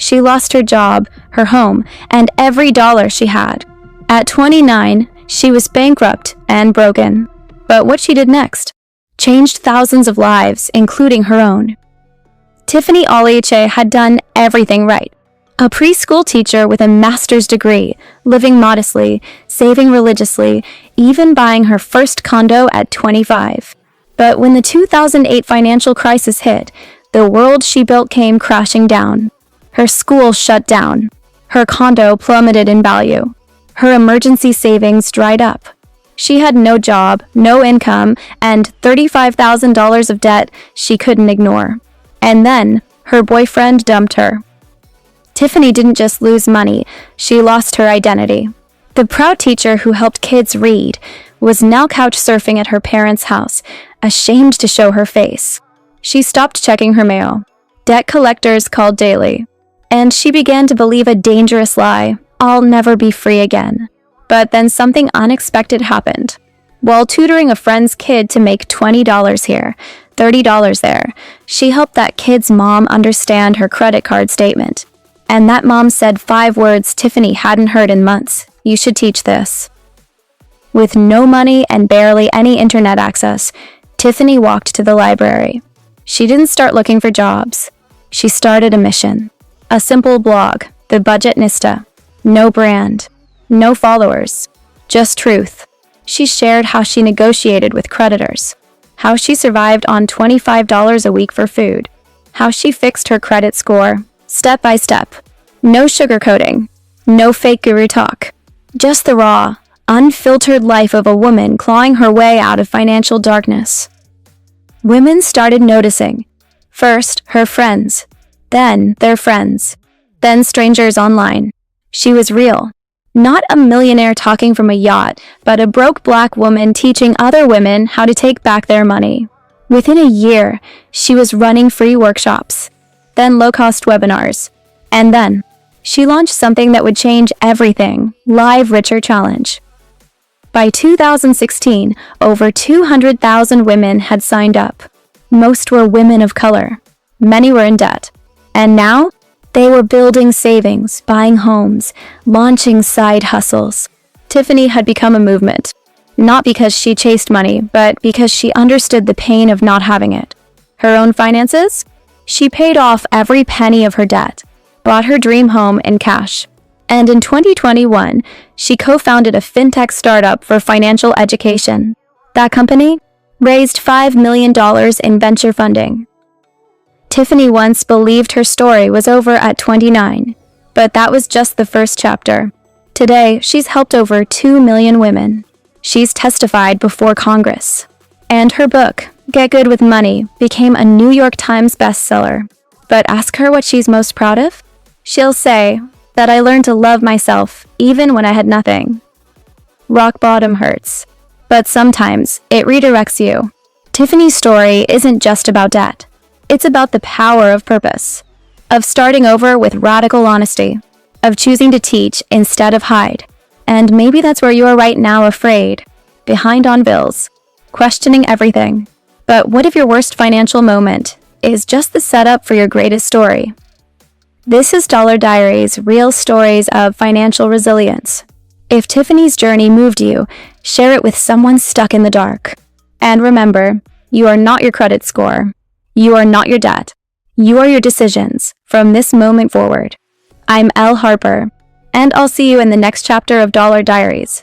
She lost her job, her home, and every dollar she had. At 29, she was bankrupt and broken. But what she did next changed thousands of lives, including her own. Tiffany Aliche had done everything right. A preschool teacher with a master's degree, living modestly, saving religiously, even buying her first condo at 25. But when the 2008 financial crisis hit, the world she built came crashing down. Her school shut down. Her condo plummeted in value. Her emergency savings dried up. She had no job, no income, and $35,000 of debt she couldn't ignore. And then, her boyfriend dumped her. Tiffany didn't just lose money, she lost her identity. The proud teacher who helped kids read was now couch surfing at her parents' house, ashamed to show her face. She stopped checking her mail. Debt collectors called daily. And she began to believe a dangerous lie: I'll never be free again. But then something unexpected happened. While tutoring a friend's kid to make $20 here, $30 there, she helped that kid's mom understand her credit card statement. And that mom said 5 words Tiffany hadn't heard in months: "You should teach this." With no money and barely any internet access, Tiffany walked to the library. She didn't start looking for jobs. She started a mission. A simple blog, the Budgetnista. No brand. No followers. Just truth. She shared how she negotiated with creditors. How she survived on $25 a week for food. How she fixed her credit score, step by step. No sugarcoating. No fake guru talk. Just the raw, unfiltered life of a woman clawing her way out of financial darkness. Women started noticing. First, her friends. Then, their friends. Then, strangers online. She was real. Not a millionaire talking from a yacht, but a broke black woman teaching other women how to take back their money. Within a year, she was running free workshops. Then low-cost webinars. And then, she launched something that would change everything: Live Richer Challenge. By 2016, over 200,000 women had signed up. Most were women of color. Many were in debt. And now, they were building savings, buying homes, launching side hustles. Tiffany had become a movement. Not because she chased money, but because she understood the pain of not having it. Her own finances? She paid off every penny of her debt, bought her dream home in cash. And in 2021, she co-founded a fintech startup for financial education. That company raised $5 million in venture funding. Tiffany once believed her story was over at 29, but that was just the first chapter. Today, she's helped over 2 million women. She's testified before Congress. And her book, Get Good with Money, became a New York Times bestseller. But ask her what she's most proud of? She'll say that I learned to love myself even when I had nothing. Rock bottom hurts, but sometimes it redirects you. Tiffany's story isn't just about debt. It's about the power of purpose, of starting over with radical honesty, of choosing to teach instead of hide. And maybe that's where you are right now, afraid, behind on bills, questioning everything. But what if your worst financial moment is just the setup for your greatest story? This is Dollar Diaries, real stories of financial resilience. If Tiffany's journey moved you, share it with someone stuck in the dark. And remember, you are not your credit score. You are not your debt. You are your decisions from this moment forward. I'm Elle Harper, and I'll see you in the next chapter of Dollar Diaries.